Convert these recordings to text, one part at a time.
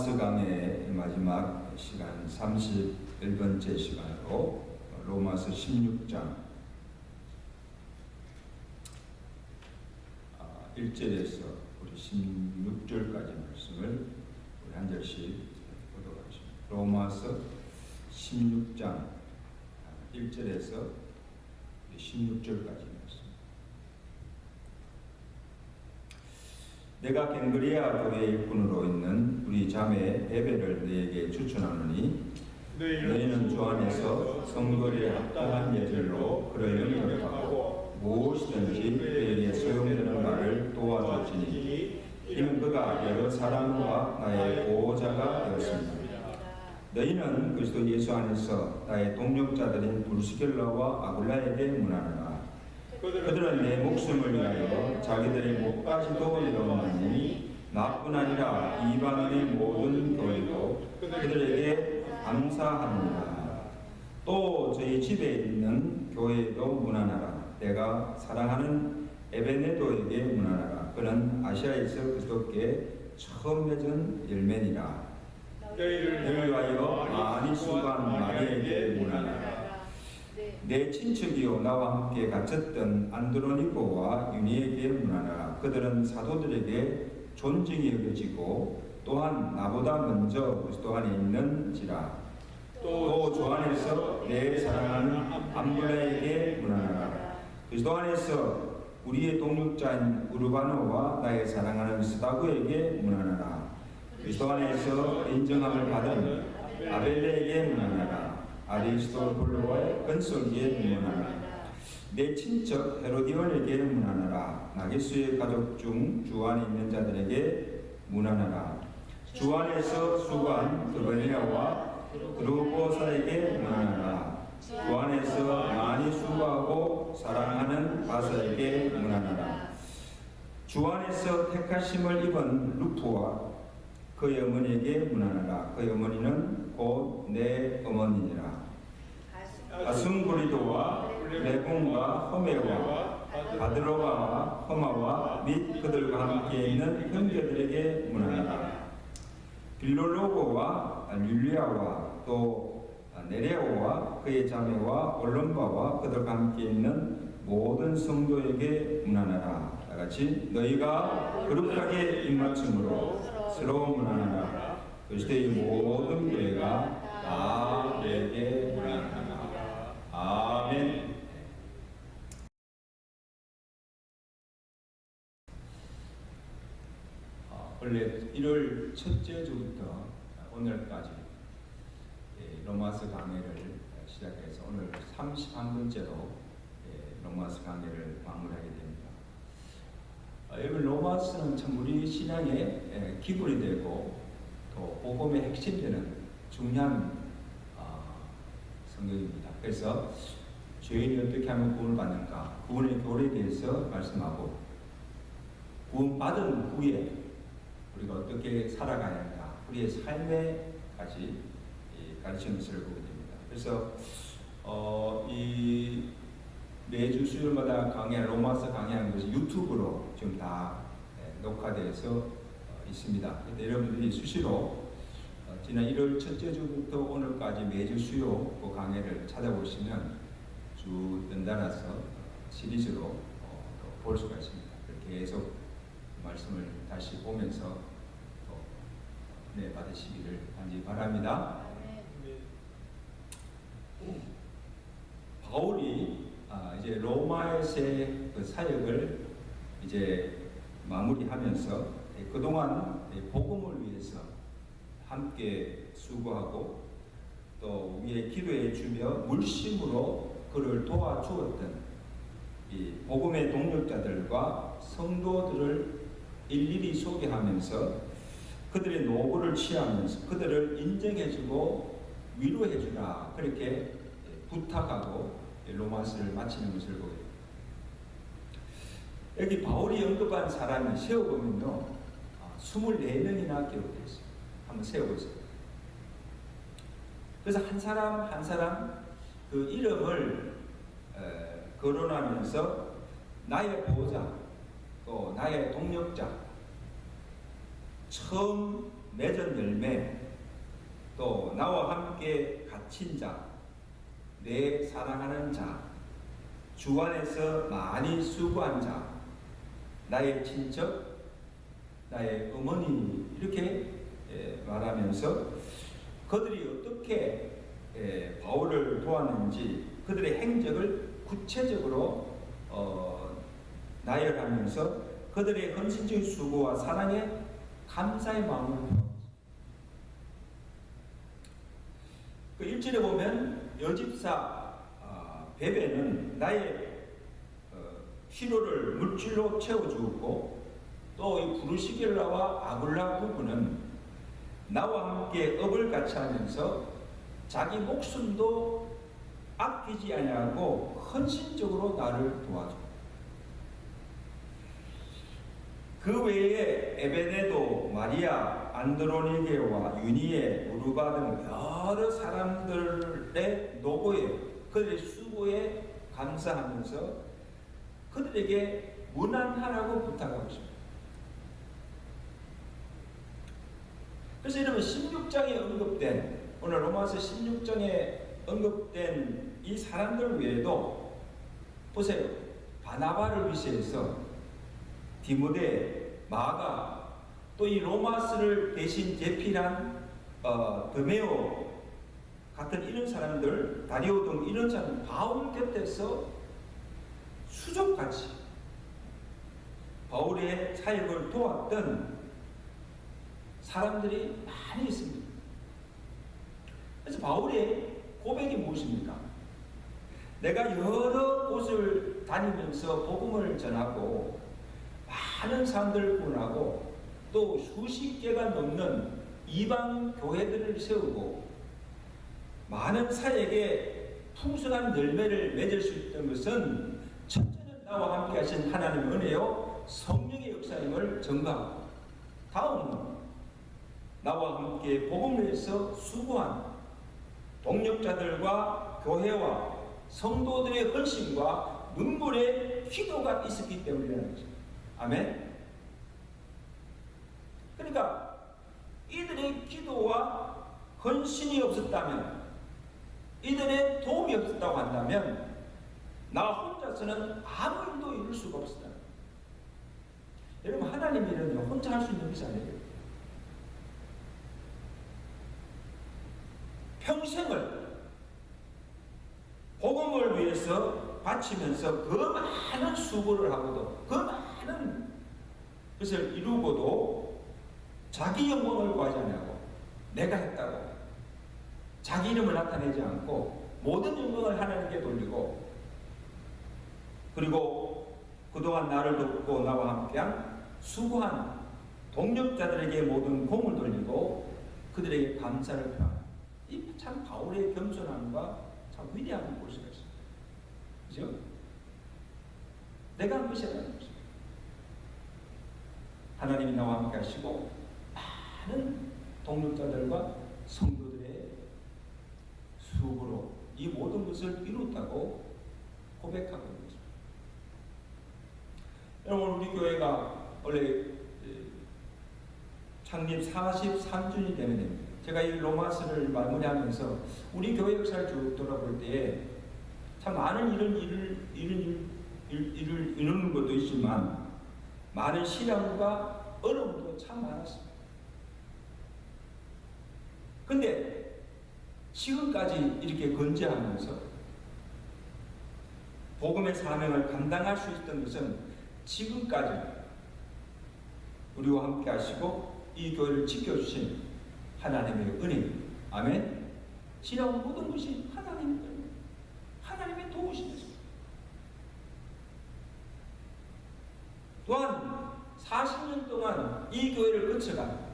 로마서 강의 마지막 시간 31번째 시간으로 로마서 16장 1절에서 우리 16절까지 말씀을 우리 한 절씩 보도록 하겠습니다. 로마서 16장 1절에서 16절까지 말씀. 내가 갱그리아 교회 일꾼으로 있는 우리 자매 에베를 너에게 추천하노니 너희는 주 안에서 성도에 합당한 예절로 그를 영접하고 무엇이든지 그에게 소용되는 말을 도와줄지니 이는 그가 여러 사람과 나의 보호자가 되었습니다. 너희는 그리스도 예수 안에서 나의 동력자들인 브루스겔라와 아굴라에게 문안하라. 그들은 내 목숨을 위하여 자기들의 목까지도 내어놓으니 나뿐 아니라 이방인의 모든 교회도 그들에게 감사합니다. 또 저희 집에 있는 교회도 문안하라. 내가 사랑하는 에베네도에게 문안하라. 그는 아시아에서 그리스도께 처음 맺은 열매니라. 너희를 위하여 많이 수고한 마리아에게 문안하라. 내 친척이요 나와 함께 갇혔던 안드로니고와 유니에게 문안하라. 그들은 사도들에게 존중이 여겨지고 또한 나보다 먼저 그리스도 안에 있는지라. 또 주 안에서 내 사랑하는 암블라에게 문안하라. 그리스도 안에서 우리의 동력자인 우르바노와 나의 사랑하는 스다구에게 문안하라. 그리스도 안에서 인정함을 받은 아벨레에게 문안하라. 아리스토블로의 건설기에 문안하라. 내 친척 헤로디온에게 문안하라. 나게수의 가족 중 주 안에 있는 자들에게 문안하라. 주 안에서 수고한 드베니아와 드루보사에게 문안하라. 주 안에서 많이 수고하고 사랑하는 바사에게 문안하라. 주 안에서 택하심을 입은 루프와 그의 어머니에게 문안하라. 그의 어머니는 곧 내 어머니니라. 아순브리도와 레공과 허메와 바드로가와 허마와 및 그들과 함께 있는 형제들에게 문안하라. 빌로로고와 율리아와 또 네레오와 그의 자매와 올론바와 그들과 함께 있는 모든 성도에게 문안하라. 다같이 너희가 거룩하게 입맞춤으로 서로 문안하라. 그리스도의 모든 교회가 다 내게 문안하라. 아멘. 원래 1월 첫째 주부터 오늘까지 로마서 강의를 시작해서 오늘 31번째로 로마서 강의를 마무리하게 됩니다. 여러분, 로마서는 참 우리 신앙의 기본이 되고 또 복음의 핵심되는 중요한 성경입니다. 그래서 죄인이 어떻게 하면 구원을 받는가, 구원의 교리에 대해서 말씀하고 구원받은 후에 우리가 어떻게 살아가야 할까, 우리의 삶에까지 가르치는 것을 보게 됩니다. 그래서 이 매주 수요일마다 강의하는 로마서 강의하는 것이 유튜브로 지금 다 녹화되어서 있습니다. 여러분들이 수시로 지난 1월 첫째 주부터 오늘까지 매주 수요 그 강의를 찾아보시면 주 연달아서 시리즈로 볼 수가 있습니다. 계속 말씀을 다시 보면서 또 받으시기를 간절히 바랍니다. 바울이 이제 로마에서의 그 사역을 이제 마무리하면서 그동안 복음을 위해서 함께 수고하고 또 위에 기도해 주며 물심으로 그를 도와주었던 이 복음의 동력자들과 성도들을 일일이 소개하면서 그들의 노고를 취하면서 그들을 인정해주고 위로해주라, 그렇게 부탁하고 로마서를 마치는 것을 보게 됩니다. 여기 바울이 언급한 사람이 세어보면요 24명이나 기록되어 있어요. 한번 세어보세요. 그래서 한 사람 한 사람 그 이름을 거론하면서 나의 보호자 또 나의 동력자, 처음 맺은 열매, 또 나와 함께 갇힌 자, 내 사랑하는 자, 주 안에서 많이 수고한 자, 나의 친척, 나의 어머니, 이렇게 말하면서 그들이 어떻게 바울을 도왔는지 그들의 행적을 구체적으로 나열하면서 그들의 헌신적인 수고와 사랑에 감사의 마음을 표합니다. 그 1절에 보면 여집사 베베는 나의 필요를 물질로 채워주었고, 또 이 브루시겔라와 아굴라 부부는 나와 함께 업을 같이 하면서 자기 목숨도 아끼지 아니하고 헌신적으로 나를 도와줘. 그 외에 에베네도, 마리아, 안드로니게와 유니에, 우르바 등 여러 사람들의 노고에, 그들의 수고에 감사하면서 그들에게 문안하라고 부탁하고 있습니다. 그래서 여러분 16장에 언급된, 오늘 로마서 16장에 언급된 이 사람들 외에도 보세요. 바나바를 위시해서 디모데, 마가, 또 이 로마서를 대신 제필한 드메오 같은 이런 사람들, 다리오 등 이런 사람, 바울 곁에서 수족같이 바울의 사역을 도왔던 사람들이 많이 있습니다. 그래서 바울의 고백이 무엇입니까? 내가 여러 곳을 다니면서 복음을 전하고 많은 사람들을 구원하고 또 수십 개가 넘는 이방 교회들을 세우고 많은 사역에 풍성한 열매를 맺을 수 있던 것은 첫째는 나와 함께 하신 하나님의 은혜요 성령의 역사임을 증거하고, 다음은 나와 함께 복음을 위해서 수고한 동력자들과 교회와 성도들의 헌신과 눈물의 기도가 있었기 때문이라는 것입니다. 아멘. 그러니까 이들의 기도와 헌신이 없었다면, 이들의 도움이 없었다고 한다면 나 혼자서는 아무 일도 이룰 수가 없었다. 여러분, 하나님의 일은 혼자 할 수 있는 것이 아니에요. 평생을 복음을 위해서 바치면서 그 많은 수고를 하고도, 그 많은 것을 이루고도 자기 영광을 구하지 않고 내가 했다고 자기 이름을 나타내지 않고 모든 영광을 하나님께 돌리고, 그리고 그동안 나를 돕고 나와 함께한 수고한 동력자들에게 모든 공을 돌리고 그들에게 감사를 표합니다. 이 참 바울의 겸손함과 참 위대함을 볼 수가 있습니다. 그죠? 내가 한 것이 아니라는 것입니다. 하나님이 나와 함께 하시고 많은 동력자들과 성도들의 수고로 이 모든 것을 이뤘다고 고백하고 있는 것입니다. 여러분, 우리 교회가 원래 창립 43주년이 되는 해입니다. 제가 이 로마서를 마무리하면서 우리 교회 역사를 쭉 돌아볼 때에 참 많은 일을 이루는 것도 있지만 많은 시련과 어려움도 참 많았습니다. 근데 지금까지 이렇게 건재하면서 복음의 사명을 감당할 수 있던 것은 지금까지 우리와 함께 하시고 이 교회를 지켜주신 하나님의 은혜입니다. 아멘. 지나온 모든 것이 하나님의 은혜, 하나님의 도우심이었습니다. 또한 40년 동안 이 교회를 거쳐간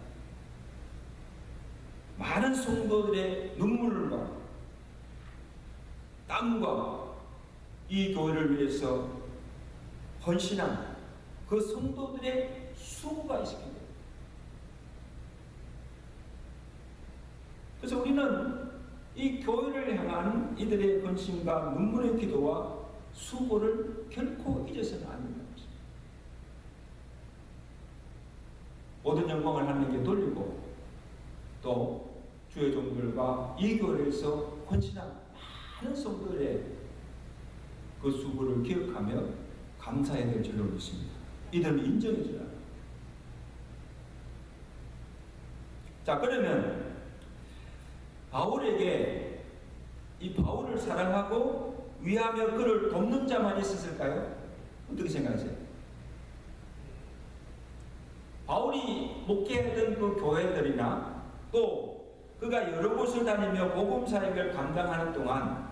많은 성도들의 눈물과 땀과 이 교회를 위해서 헌신한 그 성도들의 수고가 있었기 때문에, 그래서 우리는 이 교회를 향한 이들의 헌신과 눈물의 기도와 수고를 결코 잊어서는 안 된다는 것입니다. 모든 영광을 하나님께 돌리고 또 주의 종들과 이 교회에서 헌신한 많은 성도들의 그 수고를 기억하며 감사해야 될 줄로 믿습니다. 이들을 인정해 주라. 자, 그러면 바울에게 이 바울을 사랑하고 위하며 그를 돕는 자만 있었을까요? 어떻게 생각하세요? 바울이 목회하던 그 교회들이나 또 그가 여러 곳을 다니며 복음 사역을 감당하는 동안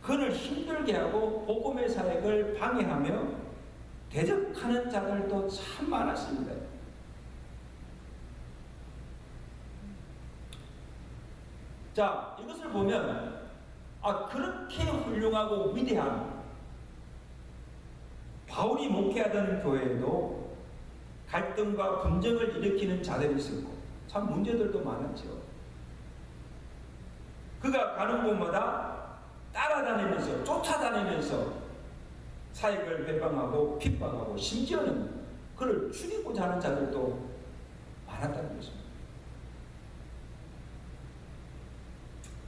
그를 힘들게 하고 복음의 사역을 방해하며 대적하는 자들도 참 많았습니다. 자, 이것을 보면 그렇게 훌륭하고 위대한 바울이 목회하던 교회에도 갈등과 분쟁을 일으키는 자들이 있었고 참 문제들도 많았죠. 그가 가는 곳마다 따라다니면서 쫓아다니면서 사역을 배방하고 핍박하고 심지어는 그를 죽이고자 하는 자들도 많았다는 것입니다.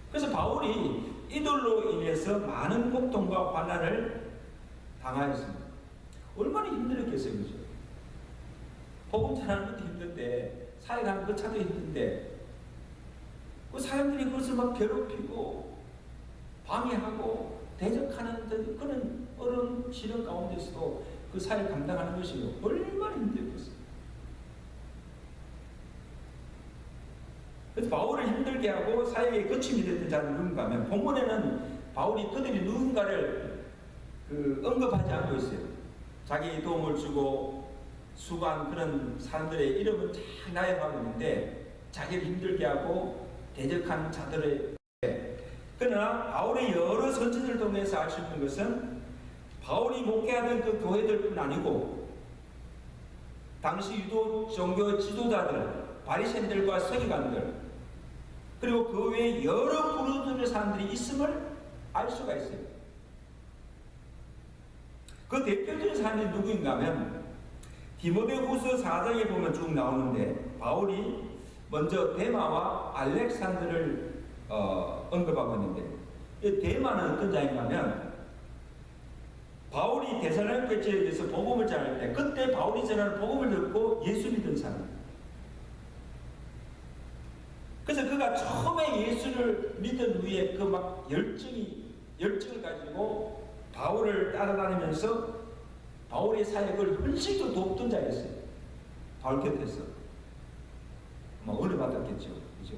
그래서 바울이 이들로 인해서 많은 고통과 환난을 당하였습니다. 얼마나 힘들었겠어요, 그죠? 복음 전하는 것도 힘든데, 사역하는 것 차도 힘든데, 그 사람들이 그것을 막 괴롭히고, 방해하고, 대적하는 그런 어려운 시련 가운데서도 그 사역 감당하는 것이 얼마나 힘들겠어요. 그래서 바울을 힘들게 하고 사역에 거침이 됐던 자는 누군가 하면 본문에는 바울이 그들이 누군가를 언급하지 않고 있어요. 자기 도움을 주고 수고한 그런 사람들의 이름은 잘 나열하고 있는데 자기를 힘들게 하고 대적한 자들의 그러나 바울의 여러 선지들을 통해서 알 수 있는 것은 바울이 목회하던 그 교회들뿐 아니고 당시 유도 종교 지도자들 바리새인들과 서기관들 그리고 그 외에 여러 부류들의 사람들이 있음을 알 수가 있어요. 그 대표적인 사람이 누구인가 하면 디모데후서 4장에 보면 쭉 나오는데 바울이 먼저 데마와 알렉산더를 언급하고 있는데 데마는 어떤 자인가 하면 바울이 데살로니가 지역에서 복음을 전할 때 그때 바울이 전하는 복음을 듣고 예수 믿은 사람. 그래서 그가 처음에 예수를 믿은 후에 그 막 열정을 가지고 바울을 따라다니면서 바울의 사역을 헌신도 돕던 자였어요. 바울 곁에서. 막 은혜 받았겠죠. 그죠?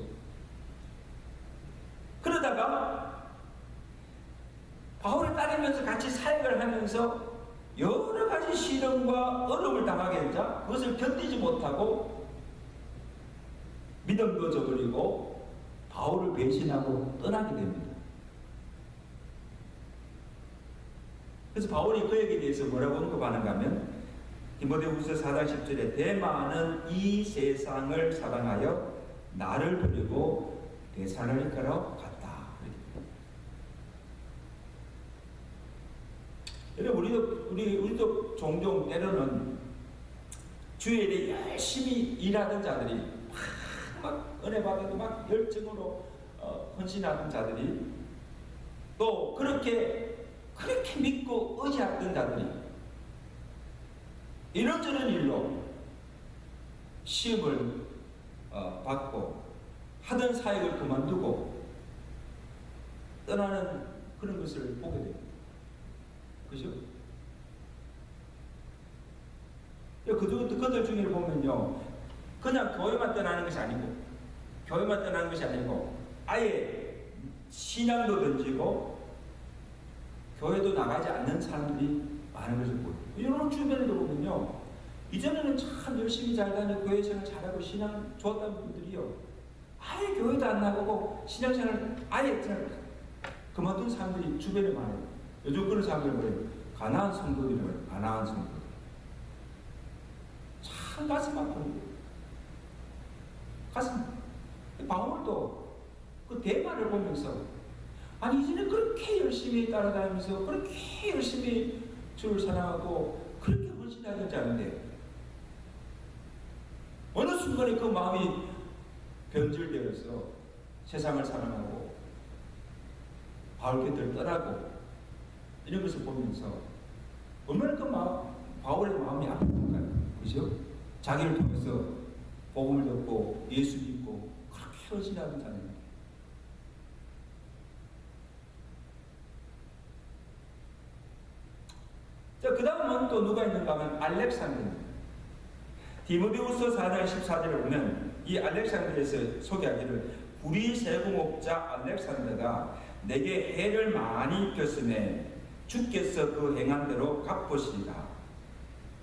그러다가 바울을 따르면서 같이 사역을 하면서 여러 가지 시련과 어려움을 당하게 되자 그것을 견디지 못하고 믿음도 저버리고 바울을 배신하고 떠나게 됩니다. 그래서 바울이 그에게 대해서 뭐라고 언급하는가 하면 디모데후서 4장 10절에 데마는 이 세상을 사랑하여 나를 버리고 데살로니가로 갔다. 여러분 우리도 종종 때로는 주의 일에 열심히 일하던 자들이 막 은혜 받아도 막 열정으로 헌신하던 자들이 또 그렇게 믿고 의지하던 자들이 이런저런 일로 시험을 받고 하던 사역을 그만두고 떠나는 그런 것을 보게 됩니다. 그죠? 그들 중에 보면요, 그냥 교회만 떠나는 것이 아니고, 아예 신앙도 던지고, 교회도 나가지 않는 사람들이 많은 것을 보여요. 여러분 주변에도 보면요, 이전에는 참 열심히 잘 다니고, 교회 생활 잘하고, 신앙 좋았던 분들이요, 아예 교회도 안 나가고, 신앙생활 아예 그냥 그만둔 사람들이 주변에 많아요. 요즘 그런 사람들 뭐예요? 가난한 성도들이에요. 가난한 성도. 참 가슴 아픈 거예요. 가슴. 바울도 그 대만을 보면서 아니 이전에 그렇게 열심히 따라다니면서 그렇게 열심히 주를 사랑하고 그렇게 헌신하지 않은데 어느 순간에 그 마음이 변질되어서 세상을 사랑하고 바울 곁을 떠나고 이런 것을 보면서 얼마나 그 바울의 마음이 아픈가요? 그죠? 자기를 통해서 복음을 듣고 예수 믿고 그렇게 헌신하는 자는 자, 그 다음은 또 누가 있는가 하면 알렉산더입니다. 디모데후서 4장 14절에 보면 이 알렉산더에서 소개하기를 구리 세공업자 알렉산더가 내게 해를 많이 입혔으매 주께서 그 행한 대로 갚으시리라.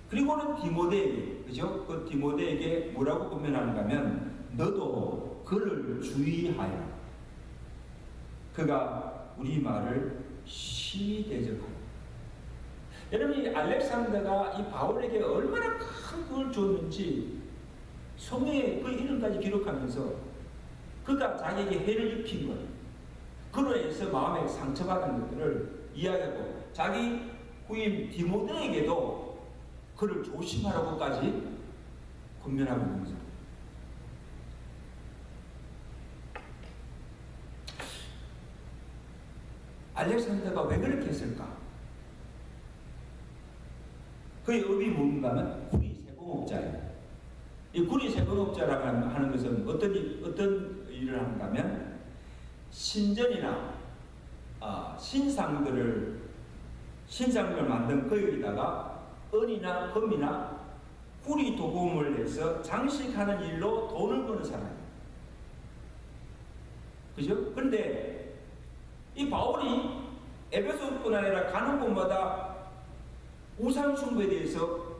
그리고는 디모데에게, 그죠? 그 디모데에게 뭐라고 권면하는가 하면 너도 그를 주의하여 그가 우리 말을 심히 대적하라. 여러분, 이 알렉산더가 이 바울에게 얼마나 큰 걸 줬는지 성경에 그 이름까지 기록하면서 그가 자기에게 해를 입힌 것, 그로 인해서 마음에 상처받은 것들을 이야기하고 자기 후임 디모데에게도 그를 조심하라고까지 권면하고 있는 거죠. 알렉산더가 왜 그렇게 했을까? 그의 의미 뭔가 하면 구리 세공업자예요. 이 구리 세공업자라고 하는 것은 어떤 일을 하는가 하면 신전이나 신상들을 만든 거기다가 은이나 금이나 구리 도금을 해서 장식하는 일로 돈을 버는 사람이에요. 그죠? 그런데 이 바울이 에베소뿐 아니라 가는 곳마다 우상 숭배에 대해서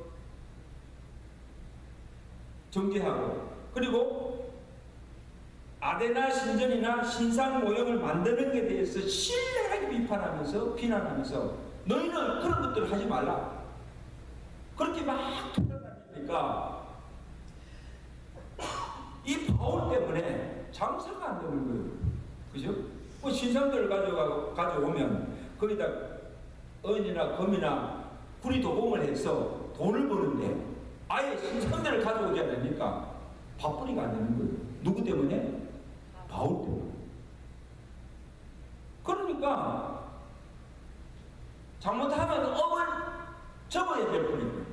정죄하고, 그리고 아데나 신전이나 신상 모형을 만드는 것에 대해서 신랄하게 비난하면서 너희는 그런 것들을 하지 말라. 그렇게 막 돌아다니니까 이 바울 때문에 장사가 안 되는 거예요. 그죠? 뭐 신상들을 가져오면 거기다 은이나 금이나 구리 도금을 해서 돈을 버는데 아예 신상들을 가져오지 않으니까 밥벌이가 안 되는 거예요. 누구 때문에? 바울 때문에. 그러니까 잘못하면 업을 접어야 될 뿐이에요.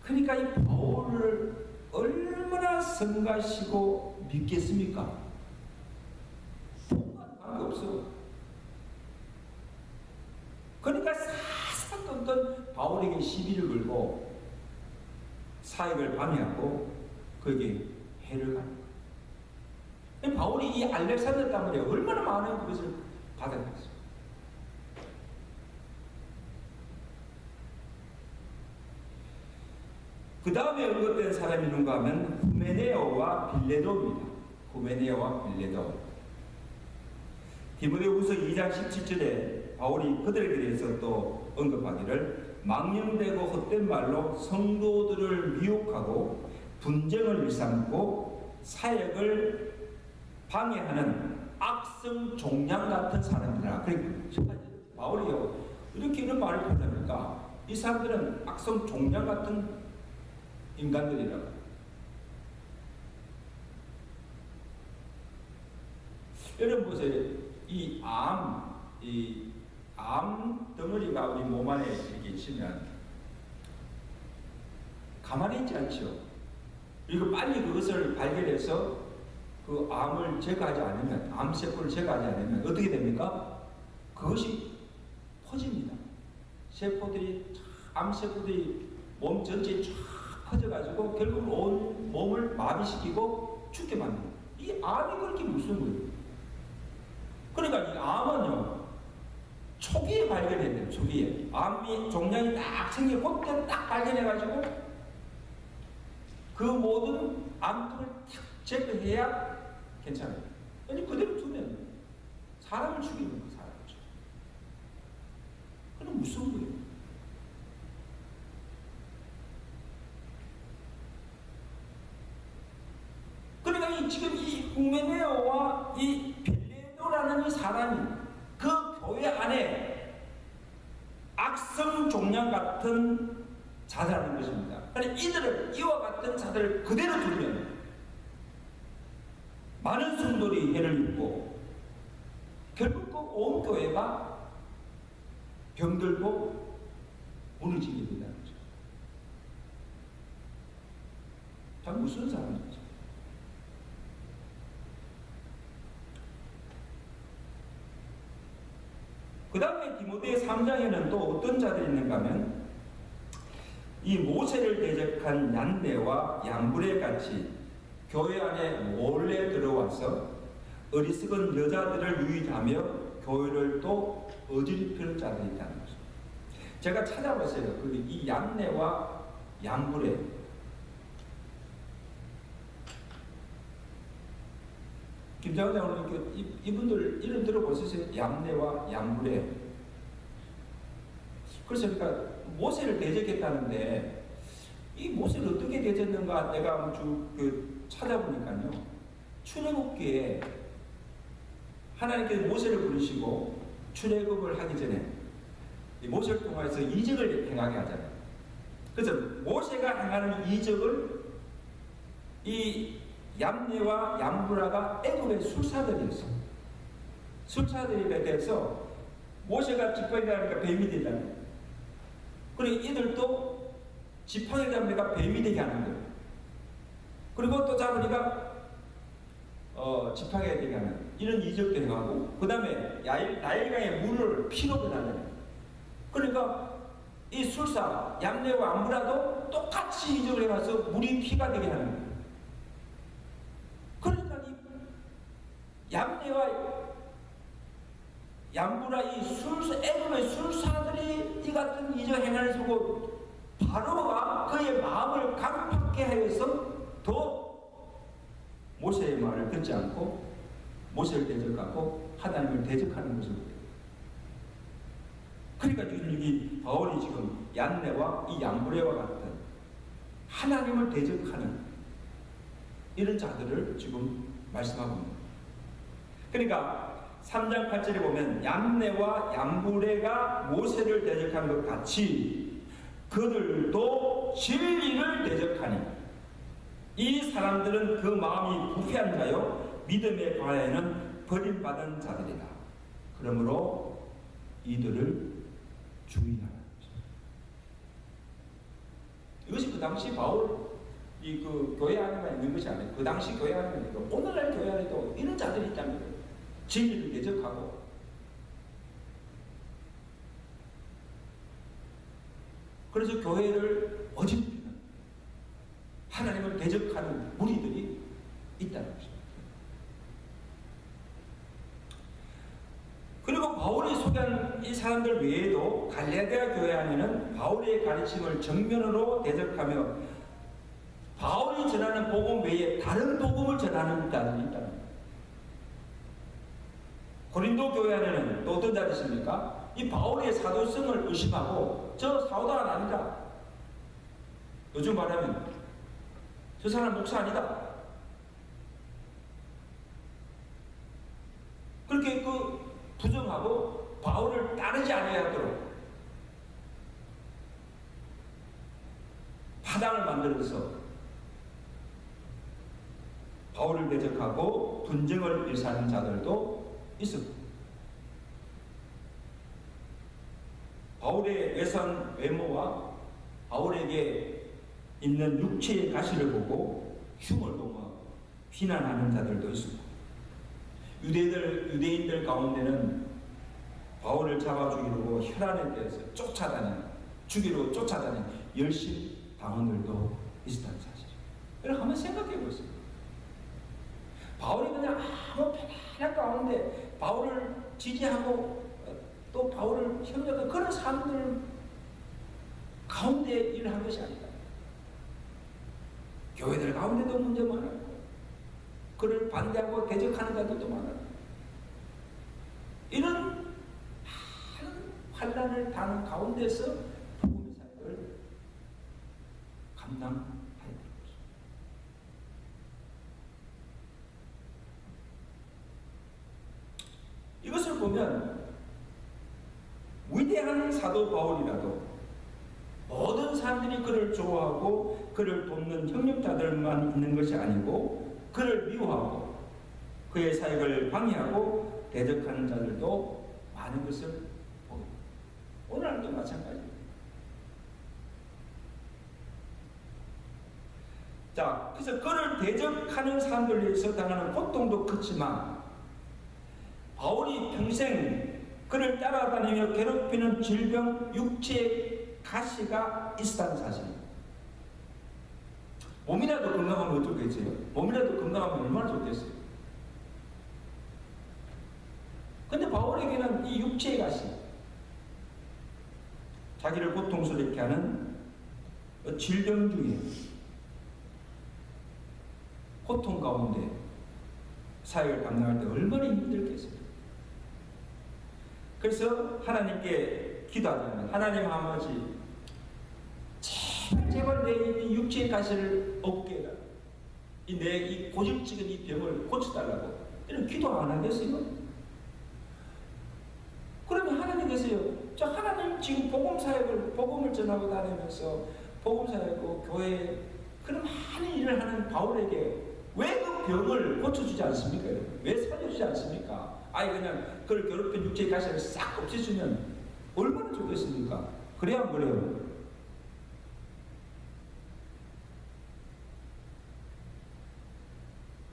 그러니까 이 바울을 얼마나 성가시고 믿겠습니까? 통과는 관계없어. 그러니까 사사건건 바울에게 시비를 걸고 사역을 방해하고 그에게 해를 가는 거예요. 바울이 이 알렉산더 때문에 얼마나 많은 그것을 받아들였어요. 그 다음에 언급된 사람이 누군가 하면 후메네오와 빌레도입니다. 후메네오와 빌레도. 디모데후서 2장 17절에 바울이 그들에게 대해서 또 언급하기를 망령되고 헛된 말로 성도들을 미혹하고 분쟁을 일삼고 사역을 방해하는 악성 종양 같은 사람들이라. 그러니까 바울이요 이렇게 이런 말을 하니까 이 사람들은 악성 종양 같은 인간들이라고. 여러분 보세요. 이 암 덩어리가 우리 몸 안에 이렇게 있으면 가만히 있지 않죠. 그리고 빨리 그것을 발견해서 그 암을 제거하지 않으면, 암세포를 제거하지 않으면 어떻게 됩니까? 그것이 퍼집니다. 암세포들이 몸 전체에 쫙 퍼져가지고 결국 온 몸을 마비시키고 죽게 만듭니다. 이 암이 그렇게 무서운 거예요. 그러니까 이 암은요, 초기에 발견해야 돼요. 초기에. 암이 종양이 딱 생기고 그때 딱 발견해가지고 그 모든 암통을 탁 제거해야 괜찮아요. 아니 그대로 두면 사람을 죽이는 거예요. 사람을 죽이는. 그건 무서운 거예요. 그러니까 지금 이 후메네오와 이 빌레도라는 이 사람이 그 교회 안에 악성 종양 같은 자라는 것입니다. 아니 이들을 이와 같은 자들을 그대로 두면 많은 성도들이 해를 입고 결국 그 온 교회가 병들고 무너지게 된다는 거죠. 참 무슨 사람이죠. 그 다음에 디모데 3장에는 또 어떤 자들이 있는가 하면 이 모세를 대적한 얀네와 얀브레 같이 교회 안에 몰래 들어와서 어리석은 여자들을 유인하며 교회를 또 어지럽히는 자들이 있다는 거죠. 제가 찾아봤어요. 이 얀네와 얀브레, 김장훈 장로님 이분들 이름 들어보셨어요? 얀네와 얀브레. 그래서 그러니까 모세를 대적했다는데 이 모세를 어떻게 대적했는가 내가 찾아보니까요. 출애굽기에 하나님께서 모세를 부르시고 출애굽을 하기 전에 이 모세를 통해서 이적을 행하게 하잖아요. 그래서 모세가 행하는 이적을 이 얌네와 얌브라가 애굽의 술사들이었어요. 술사들이 돼서 모세가 지팡이 잡으니까 뱀이 되잖아요. 그리고 이들도 지팡이 잡으니까 뱀이 되게 하는 거예요. 그리고 또 잡으니까 지팡이가 되게 하는 이런 이적도 행하고, 그 다음에 나일강의 물을 피로 변하잖아요. 그러니까 이 술사 얌네와 얌브라도 똑같이 이적을 해가서 물이 피가 되게 하는 거예요. 그러니까 이 얌네와 얌브라 애굽의 술사들이 이 같은 이적 행위를 보고 바로가 그의 마음을 강팍게 하여서 더 모세의 말을 듣지 않고 모세를 대적하고 하나님을 대적하는 것을 보여요. 그러니까 지금 여기 바울이 지금 얀네와 이 얀브레와 같은 하나님을 대적하는 이런 자들을 지금 말씀하고 있습니다. 그러니까 3장 8절에 보면 얀네와 얀브레가 모세를 대적한 것 같이 그들도 진리를 대적하니 이 사람들은 그 마음이 부패한 자요 믿음에 관하여는 버림받은 자들이다. 그러므로 이들을 주의하라. 이것이 그 당시 바울이 그 교회 안에만 있는 것이 아니에요. 그 당시 교회 안에만 있고 오늘날 교회 안에도 이런 자들이 있다는 거예요. 진리를 대적하고 그래서 교회를 어지럽히는 하나님을 대적하는 무리들이 있다는 것입니다. 그리고 바울이 소개한 이 사람들 외에도 갈라디아 교회 안에는 바울의 가르침을 정면으로 대적하며 바울이 전하는 복음 외에 다른 복음을 전하는 자들이 있다는 거예요. 고린도 교회 안에는 또 어떤 자들이 있습니까? 이 바울의 사도성을 의심하고 저 사도가 아니다. 요즘 말하면 저 사람 목사 아니다. 그렇게 부정하고 바울을 따르지 아니하도록 파당을 만들어서 바울을 대적하고 분쟁을 일삼는 자들도 있었고, 바울의 외선 외모와 바울에게 있는 육체의 가시를 보고 흉을 동하고 비난하는 자들도 있었고, 유대인들 가운데는 바울을 잡아 죽이려고 혈안에 대해서 죽이려고 쫓아다니는 열심 당원들도 있었다는 사실이죠. 그럼 한번 생각해 보세요. 바울이 그냥 아무 편안한 가운데 바울을 지지하고 또 바울을 협력하는 그런 사람들 가운데 일을 한 것이 아니다. 교회들 가운데도 문제 많았고 그를 반대하고 대적하는 자들도 많았고 이런 많은 환난을 당한 가운데서 복음의 사역을 감당해야 되는 것입니다. 이것을 보면 위대한 사도 바울이라도 모든 사람들이 그를 좋아하고 그를 돕는 협력자들만 있는 것이 아니고 그를 미워하고 그의 사역을 방해하고 대적하는 자들도 많은 것을 봅니다. 오늘도 마찬가지입니다. 자, 그래서 그를 대적하는 사람들에 의해서 당하는 고통도 크지만 바울이 평생 그를 따라다니며 괴롭히는 질병, 육체의 가시가 있었다는 사실입니다. 몸이라도 건강하면 어쩌겠어요? 몸이라도 건강하면 얼마나 좋겠어요? 근데 바울에게는 이 육체의 가시, 자기를 고통스럽게 하는 질병 중에 고통 가운데 사역을 감당할 때 얼마나 힘들겠어요. 그래서 하나님께 기도하자면, 하나님 아버지, 제발 내 육체의 가시를 없게 해달라. 내 이 고집지근 이 병을 고쳐달라고. 이런 기도 안 하겠어요? 그러면 하나님께서요, 저 하나님 지금 복음을 전하고 다니면서 복음사역하고 교회에 그런 많은 일을 하는 바울에게 왜 그 병을 고쳐주지 않습니까? 왜 살려주지 않습니까? 아예 그냥 그걸 괴롭힌 육체의 가시를 싹 없애주면 얼마나 좋겠습니까? 그래야 안 그래요?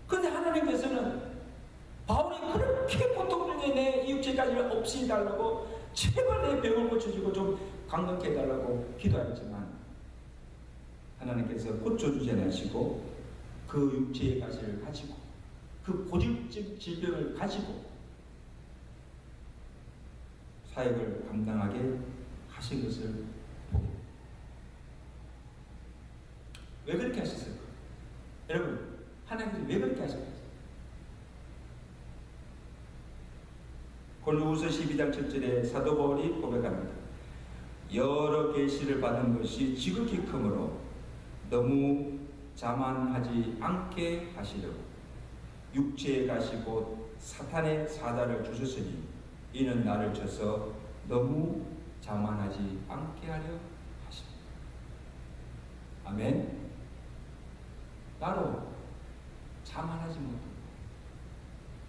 근데 하나님께서는 바울이 그렇게 고통 중에 내 육체의 가시를 없애달라고 제발 내 병을 고쳐주고 좀 강건케 해달라고 기도했지만 하나님께서 고쳐주지 않으시고 그 육체의 가시를 가지고 그 고집적 질병을 가지고 사역을 감당하게 하신 것을 보게. 왜 그렇게 하셨을까? 여러분, 하나님께서 왜 그렇게 하셨을까? 골로새서 12장 7절에 사도 바울이 고백합니다. 여러 계시를 받은 것이 지극히 크므로 너무 자만하지 않게 하시려고 육체에 가시고 사탄의 사자를 주셨으니 이는 나를 쳐서 너무 자만하지 않게 하려 하십니다. 아멘. 나로 자만하지 못하고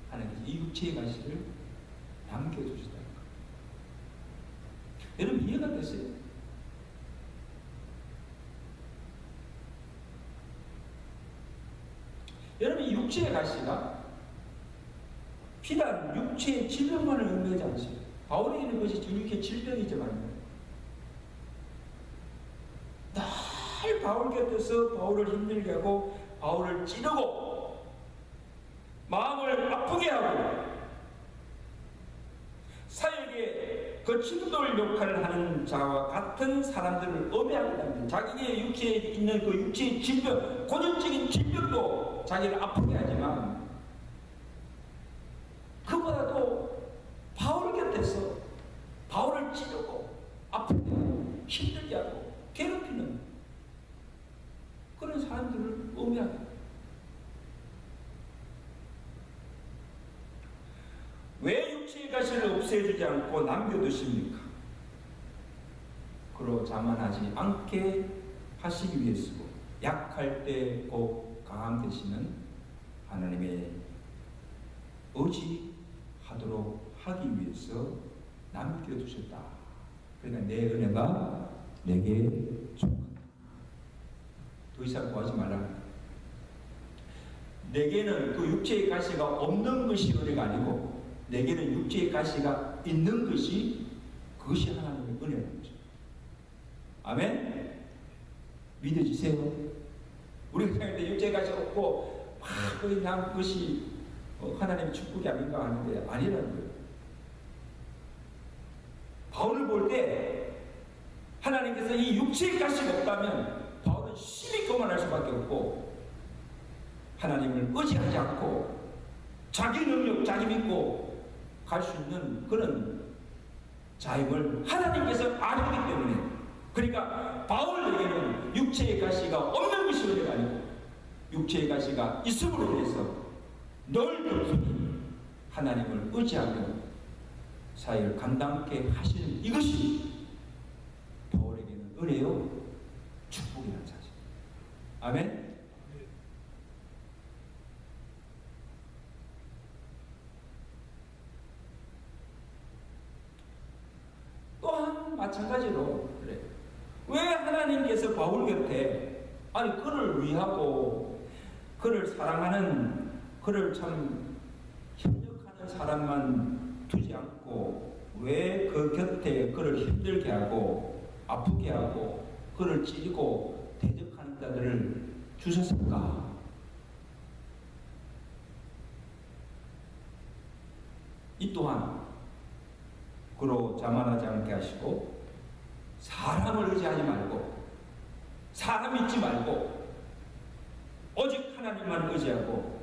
하나님께서 이 육체의 가시를 남겨주시다는 것. 여러분 이해가 됐어요? 여러분 이 육체의 가시가 비단 육체의 질병만을 의미하지 않습니다. 바울에게는 그것이 육체의 질병이지만 늘 바울 곁에서 바울을 힘들게 하고 바울을 찌르고 마음을 아프게 하고 사역에 거침돌 역할을 하는 자와 같은 사람들을 엄해하게 합니다. 자기의 육체에 있는 그 육체의 질병, 고질적인 질병도 자기를 아프게 하지만 그보다도 바울 곁에서 바울을 찌르고 아프게 하고 힘들게 하고 괴롭히는 그런 사람들을 엄해하게 합니다. 왜 육체의 가시를 없애주지 않고 남겨두십니까? 그로 자만하지 않게 하시기 위해서고 약할 때 꼭 강한 되시는 하나님의 의지하도록 하기 위해서 남겨두셨다. 그러니까 내 은혜가 내게 족하다. 더 이상 구하지 말라. 내게는 그 육체의 가시가 없는 것이 은혜가 아니고 내게는 육체의 가시가 있는 것이 그것이 하나님의 은혜라는 거죠. 아멘? 믿어지세요? 우리가 생각할 때 육체의 가시가 없고 막 그냥 그것이 하나님의 축복이 아닌가 하는데 아니라는 거예요. 바울을 볼 때 하나님께서 이 육체의 가시가 없다면 바울은 심히 교만할 수밖에 없고 하나님을 의지하지 않고 자기 능력, 자기 믿고 갈 수 있는 그런 자임을 하나님께서 아시기 때문에 그러니까 바울에게는 육체의 가시가 없는 것이 은혜가 아니고 육체의 가시가 있음으로 인해서 늘 겸손히 하나님을 의지하며 사역을 감당케 하시는 이것이 바울에게는 은혜요 아멘? 또한 마찬가지로 그래. 왜 하나님께서 바울 곁에 아니 그를 위하고 그를 사랑하는 그를 참 협력하는 사람만 두지 않고 왜 그 곁에 그를 힘들게 하고 아프게 하고 그를 찌르고 대적하는 자들을 주셨을까? 이 또한 그로 자만하지 않게 하시고 사람을 의지하지 말고 사람 믿지 말고 오직 하나님만 의지하고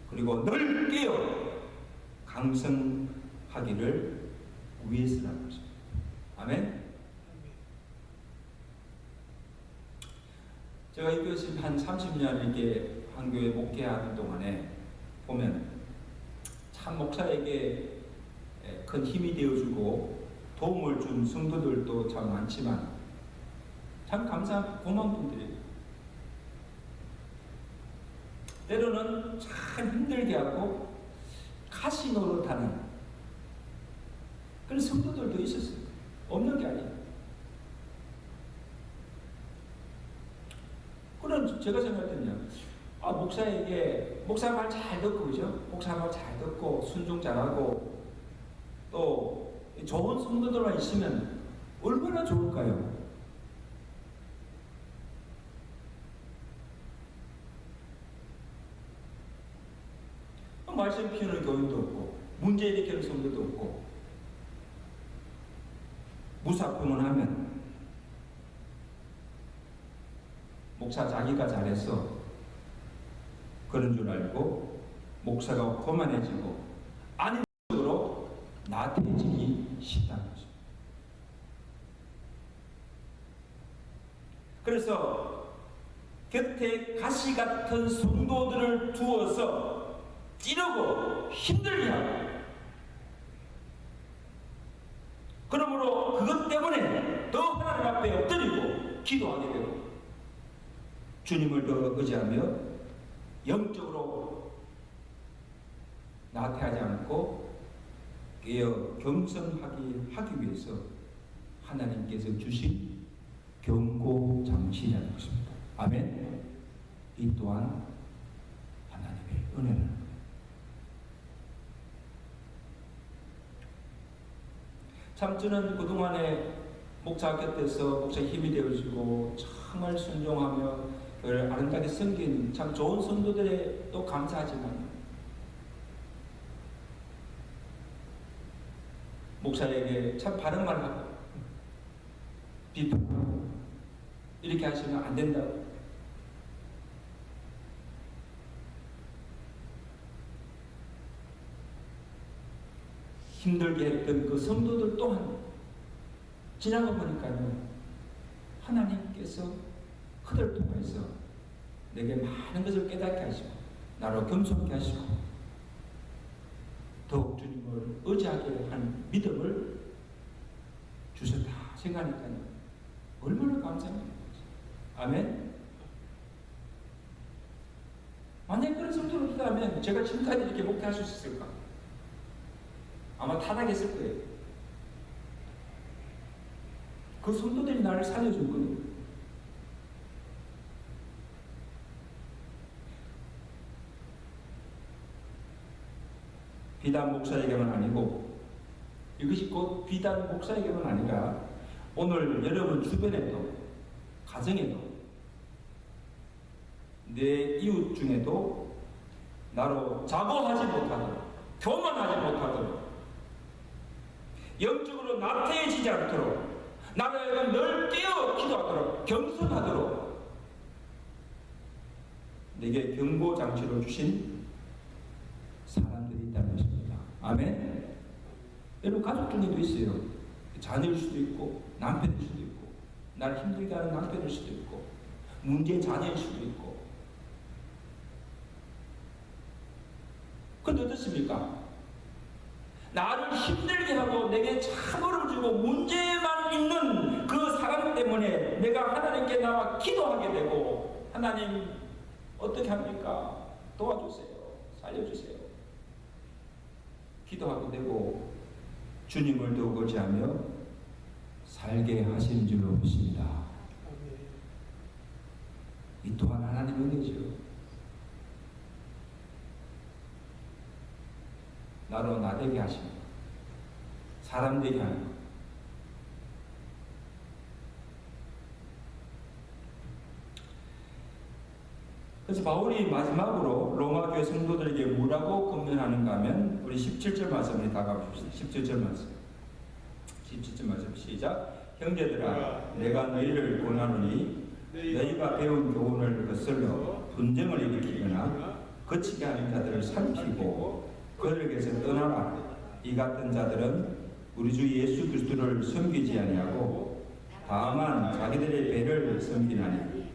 그리고 늘 깨어 강성하기를 위해서라는 것입니다. 아멘. 제가 이 교회에서 한 30년 이렇게 한 교회 목회하는 동안에 보면 참 목사에게 큰 힘이 되어주고 도움을 준 성도들도 참 많지만 참 감사한 고마운 분들이에요. 때로는 참 힘들게 하고 가시 노릇하는 그런 성도들도 있었어요. 없는 게 아니에요. 그런 제가 생각할 때는요. 목사에게 목사 말 잘 듣고 그죠? 목사 말 잘 듣고 순종 잘하고 또 좋은 성도들만 있으면 얼마나 좋을까요? 말씀 피우는 교인도 없고 문제 일으키는 성도도 없고 무사평은 하면 목사 자기가 잘했어 그런 줄 알고 목사가 거만해지고 아닌 쪽으로 나태해지기 쉽다는 거죠. 그래서 곁에 가시 같은 성도들을 두어서 찌르고 힘들게 하고 그러므로 그것 때문에 더 하나님 앞에 엎드리고 기도하게 되고 주님을 더 의지하며 영적으로 나태하지 않고 깨어 겸손하기 위해서 하나님께서 주신 경고 장치라는 것입니다. 아멘. 이 또한 하나님의 은혜는 참 저는 그동안에 목사 곁에서 목사 힘이 되어주고 정말 순종하며 그를 아름답게 섬긴 참 좋은 성도들에 또 감사하지만 목사에게 참 바른 말하고 비판하고 이렇게 하시면 안 된다고 힘들게 했던 그 성도들 또한 지나가 보니까요 하나님께서 그들 통해서 내게 많은 것을 깨닫게 하시고 나로 겸손케 하시고 더욱 주님을 의지하게 한 믿음을 주셨다 생각하니까요 얼마나 감사합니다. 아멘. 만약에 그런 성도를 없다면 제가 지금까지 이렇게 목회할 수 있을까? 아마 타락했을 거예요. 그 성도들이 나를 살려준 거예요. 비단 목사에게만 아니고 이것이 곧 비단 목사에게만 아니라 오늘 여러분 주변에도 가정에도 내 이웃 중에도 나로 자고하지 못하도록 교만하지 못하도록 영적으로 나태해지지 않도록 나를 늘 깨어 기도하도록 겸손하도록 내게 경고장치로 주신 사람들이 있다는 것입니다. 아멘. 여러분 가족 중에도 있어요. 자녀일 수도 있고 남편일 수도 있고 나를 힘들게 하는 남편일 수도 있고 문제 자녀일 수도 있고 근데 어떻습니까? 나를 힘들게 하고 내게 참 어려움 주고 문제만 있는 그 사람 때문에 내가 하나님께 나와 기도하게 되고 하나님 어떻게 합니까? 도와주세요. 살려주세요. 기도하게 되고 주님을 더욱 의지하며 살게 하신 줄로 믿습니다. 이 또한 하나님의 은혜죠. 나로 나되게 하십니다. 사람 되게 하는 것. 그래서 바울이 마지막으로 로마 교회 성도들에게 뭐라고 권면하는가 하면 우리 17절 말씀을 다 가봅시다. 17절 말씀. 17절 말씀 시작. 형제들아 내가 너희를 권하노니 너희가 배운 교훈을 거슬러 분쟁을 일으키거나 거치게 하는 자들을 살피고 그들에게서 떠나라. 이 같은 자들은 우리 주 예수 그리스도를 섬기지 아니하고 다만 자기들의 배를 섬기나니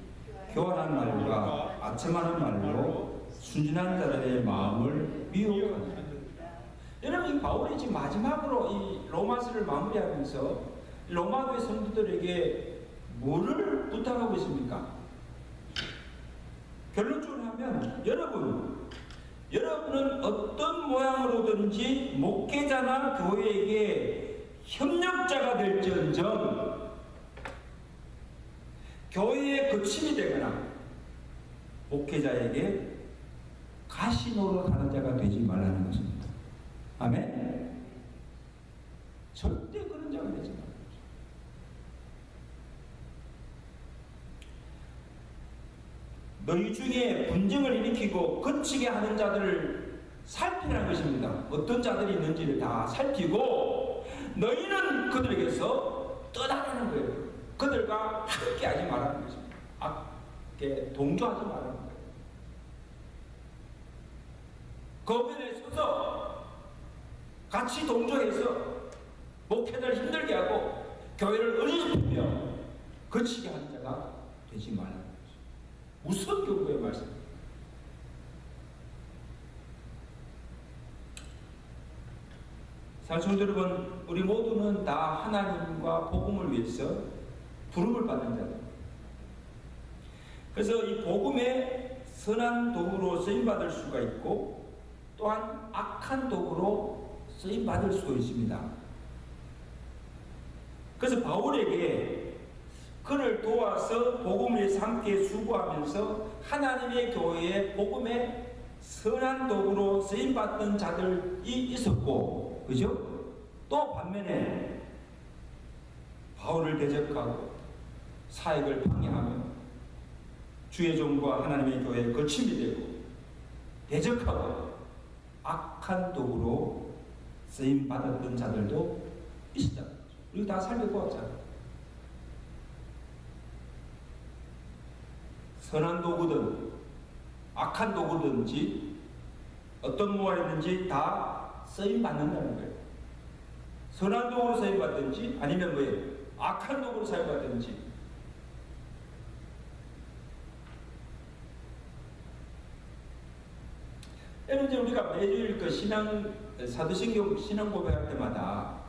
교활한 말과 아첨하는 말로 순진한 자들의 마음을 미혹한다. 여러분, 이 바울이 지금 마지막으로 이 로마서를 마무리하면서 로마 교회 성도들에게 뭐를 부탁하고 있습니까? 결론적으로 하면 여러분은 어떤 모양으로든지 목회자나 교회에게 협력자가 될지언정 교회의 거침이 되거나 목회자에게 가시노로 가는 자가 되지 말라는 것입니다. 아멘? 절대 그런 자가 되지 말라는 것입니다. 너희 중에 분쟁을 일으키고 거치게 하는 자들을 살피라는 것입니다. 어떤 자들이 있는지를 다 살피고 너희는 그들에게서 떠나라는 거예요. 그들과 함께하지 말라는 것입니다. 함께 동조하지 말라는 거예요. 거기에 서서 같이 동조해서 목회자를 힘들게 하고 교회를 어지럽히며 거치게 하는 자가 되지 말라는 거죠. 무슨 경고의 말씀입니다. 사실 여러분, 우리 모두는 다 하나님과 복음을 위해서 부름을 받는 자들. 그래서 이 복음의 선한 도구로 쓰임받을 수가 있고 또한 악한 도구로 쓰임받을 수가 있습니다. 그래서 바울에게 그를 도와서 복음을 위해서 함께 수고하면서 하나님의 교회에 복음의 선한 도구로 쓰임받던 자들이 있었고, 그죠? 또 반면에 바울을 대적하고 사역을 방해하며 주의 종과 하나님의 교회에 거침이 되고 대적하고 악한 도구로 쓰임받았던 자들도 있었다. 우리 다 살펴보았잖아요. 선한 도구든 악한 도구든지 어떤 모양이든지 다 쓰임받는다는 거예요. 선한 도구로 쓰임받든지 아니면 뭐예요? 악한 도구로 쓰임받든지. 예를 들어 우리가 매일 그 사도신경 신앙 고백할 때마다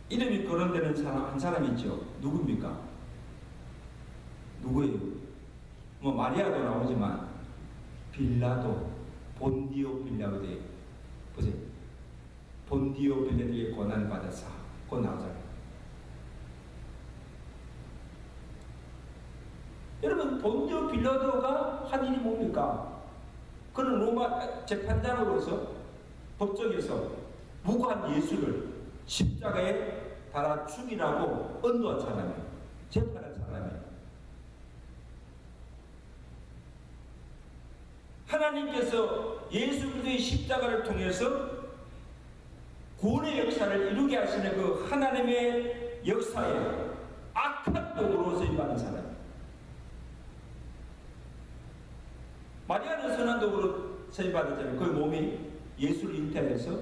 이름이 거론되는 사람 한 사람이 있죠. 누굽니까? 누구예요? 뭐 마리아도 나오지만 빌라도, 본디오 빌라도에 보세요. 본디오 빌라도의 고난을 받아서 그 나오잖아요. 여러분, 본디오 빌라도가 한 일이 뭡니까? 그는 로마 재판장으로서 법정에서 무고한 예수를 십자가에 달아 죽이라고 언도한 사람이에요. 재판한 사람이에요. 하나님께서 예수 그리스도의 십자가를 통해서 구원의 역사를 이루게 하시는 그 하나님의 역사에 악한 도구로 쓰임받는 사람이에요. 마리아는 선한 도구로 쓰임받았잖아요. 그 몸이 예수를 잉태해서,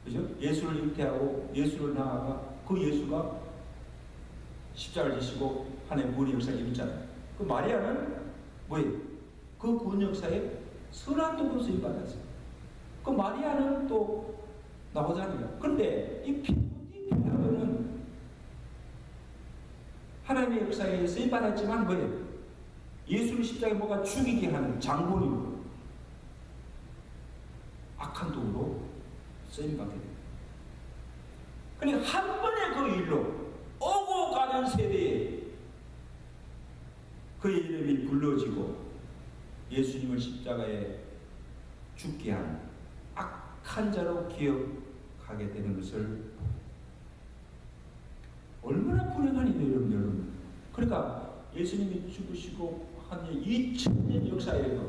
그죠? 예수를 잉태하고 예수를 낳아가 그 예수가 십자가를 지시고 하나님의 구원의 역사를 이루잖아요. 그 마리아는 뭐예요? 그 구원 역사에 선한 도구로 쓰임받았어요. 그 마리아는 또 나오잖아요. 그런데 이 빌라도는 하나님의 역사에 쓰임받았지만 뭐예요? 예수를 십자가에 뭐가 죽이게 하는 장본이고 악한 도구로 쓰임받게 됩니다. 그러니까 한 번의 그 일로 오고 가는 세대에 그의 이름이 불러지고 예수님을 십자가에 죽게 한 악한 자로 기억하게 되는 것을 얼마나 불행한 일이에요, 여러분. 그러니까 예수님이 죽으시고 한 2000년 역사에서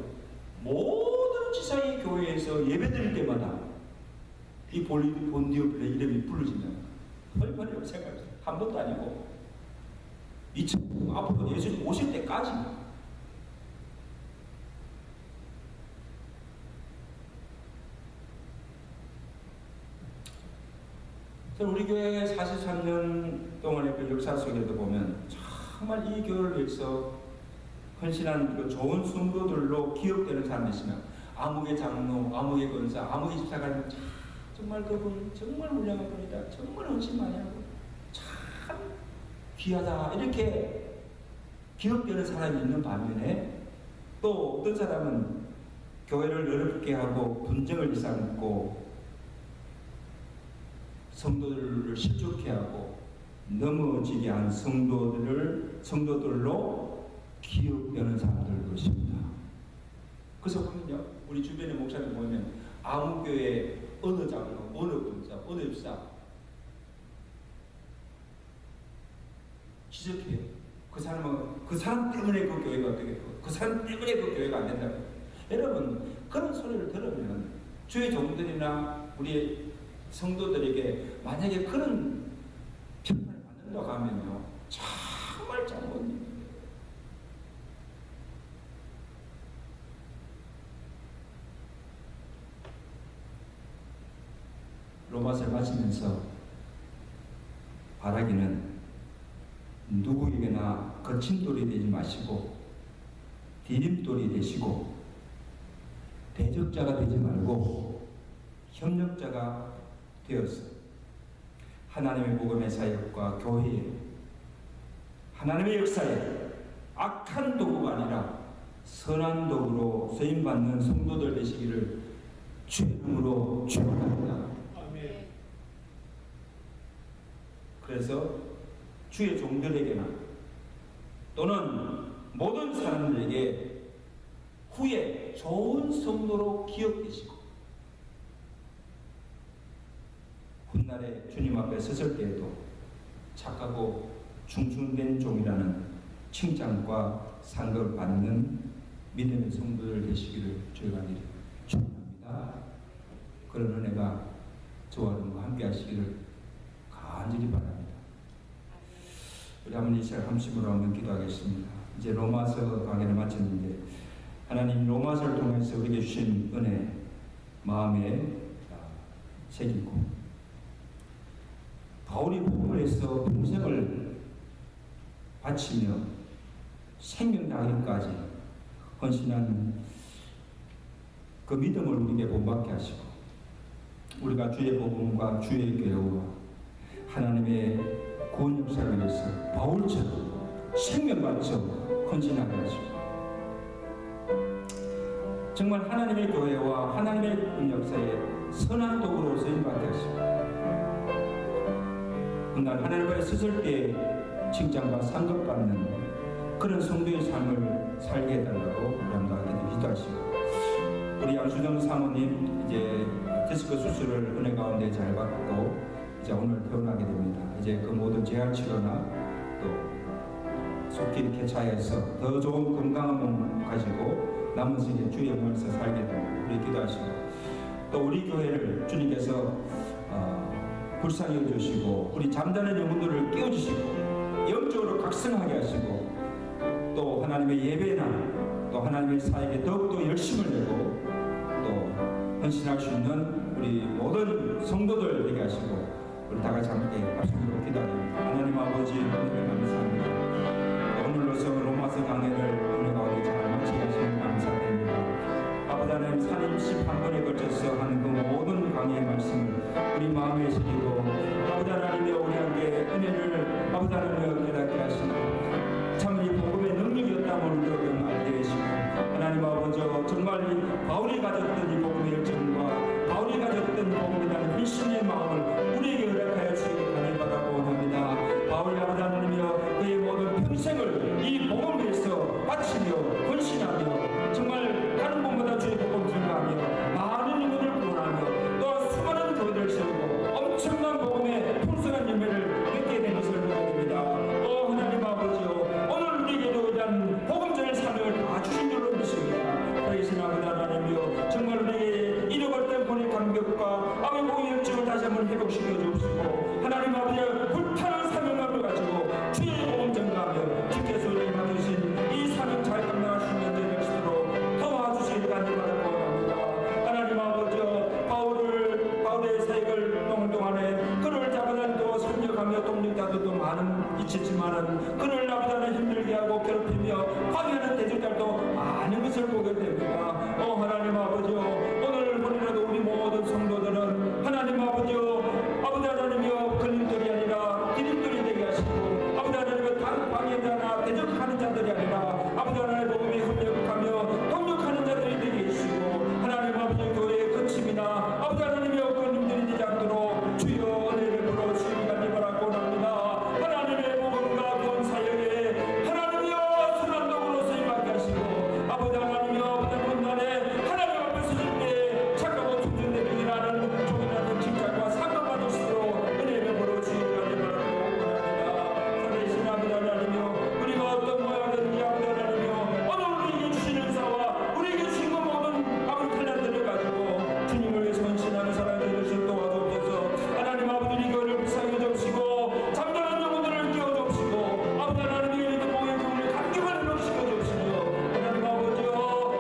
모든 지사의 교회에서 예배드릴 때마다 이 본디오 빌의 이름이 부르진다. 얼마나 생각해요. 한 번도 아니고 2000년 앞으로 예수님 오실 때까지. 우리 교회 43년 동안의 그 역사 속에도 보면 정말 이 교회를 위해서 헌신한 그 좋은 성도들로 기억되는 사람이 있으면 아무개 장로, 아무개 권사, 아무개 집사관 정말 그분 정말 훌륭한 분이다. 정말 헌신 많이 하고 참 귀하다. 이렇게 기억되는 사람이 있는 반면에 또 어떤 사람은 교회를 어렵게 하고 분쟁을 일삼고 성도들을 실족해 하고 넘어지게 한 성도들로 기억되는 사람들 것입니다. 그래서 보면요, 우리 주변의 목사님 보면 아무 교회 어느 장로, 어느 권사, 어느 입사 지적해요. 그 사람은 그 사람 때문에 그 교회가 어떻게 되고 그 사람 때문에 그 교회가 안 된다고. 여러분 그런 소리를 들으면 주의 종들이나 우리 성도들에게 만약에 그런 평판을 받는다고 하면요 정말 잘못입니다. 로마서를 마치면서 바라기는 누구에게나 거친돌이 되지 마시고 디딤돌이 되시고 대적자가 되지 말고 협력자가 되어서 하나님의 복음의 사역과 교회에 하나님의 역사에 악한 도구가 아니라 선한 도구로 쓰임받는 성도들 되시기를 주의 이름으로 축원합니다. 아멘. 그래서 주의 종들에게나 또는 모든 사람들에게 후에 좋은 성도로 기억되시고 훗날에 주님 앞에 섰을 때에도 착하고 충성된 종이라는 칭찬과 상급을 받는 믿음의 성도들 되시기를 저희가 축원합니다. 그런 은혜가 저와 여러분과 함께 하시기를 간절히 바랍니다. 우리 한번 이 시간 함심으로 한번 기도하겠습니다. 이제 로마서 강의를 마쳤는데 하나님 로마서를 통해서 우리에게 주신 은혜 마음에 새기고 바울이 복음을 해서 평생을 바치며 생명 나기까지 헌신한 그 믿음을 우리에게 본받게 하시고 우리가 주의 복음과 주의 교회와 하나님의 구원 역사를 위해서 바울처럼 생명 바쳐 헌신하게 하시고 정말 하나님의 교회와 하나님의 구원 역사에 선한 도구로 쓰임받게 하시고 훗날 하나님 앞에 섰을 때 칭찬과 상급받는 그런 성도의 삶을 살게 해달라고 우리 기도하시고 우리 양수정 사모님 이제 디스크 수술을 은혜 가운데 잘 받고 이제 오늘 퇴원하게 됩니다. 이제 그 모든 재활치료나 또 속히 개차해서 더 좋은 건강한 몸 가지고 남은 생에 주의 영광에서 살게 되고 우리 기도하시고 또 우리 교회를 주님께서 불쌍히 여주시고 우리 잠자는 영혼들을 깨워주시고 영적으로 각성하게 하시고 또 하나님의 예배나 또 하나님의 사역에 더욱더 열심을 내고 또 헌신할 수 있는 우리 모든 성도들 되게 하시고 우리 다 같이 함께 합심으로 기도합니다. 하나님 아버지 은혜를 감사합니다. 오늘로서 로마서 강해를 은혜 가운데 잘 마치게 하시는 감사드립니다. 아버지 하나님 31번에 걸쳐서 하는 그 모든 강의의 말씀을 우리 마음에 새기고 아버지 하나님의 우리에게 은혜를 아버지 하나님의 깨닫게 하시고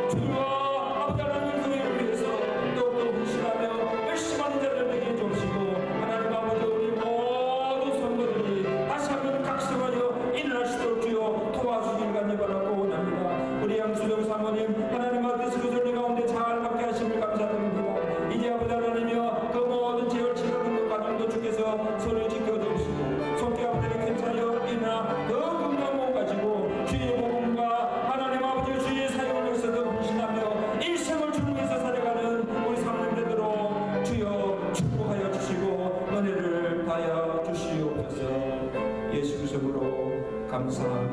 주와 아버지 하나님 그 일을 위해서 더욱더 헌신하며 열심히 하는 자들 되게 해주시고 하나님 아버지 우리 모든 성도들이 다시 한번 각성하여 일어나시도록 주여 도와주길 간절히 바라고 원합니다. 우리 양수정 사모님 하나님 뜻을 그 전리 가운데 잘 받게 하심을 감사드립니다. 이제 아버지 하나님이여 그 모든 죄를 치르는 과정도 주께서 손을 지켜주시고 손길 아버지를 괜찮여 이나 더 건강한 몸 가지고 주의 복음과 하나님 아버지 주의 사역을 위해서 더 헌신하며 일생을 주를 위해서 살아가는 우리 사모님 되도록 주여 축복하여 주시고 은혜를 다하여 주시옵소서. 예수 그리스도로 감사합니다.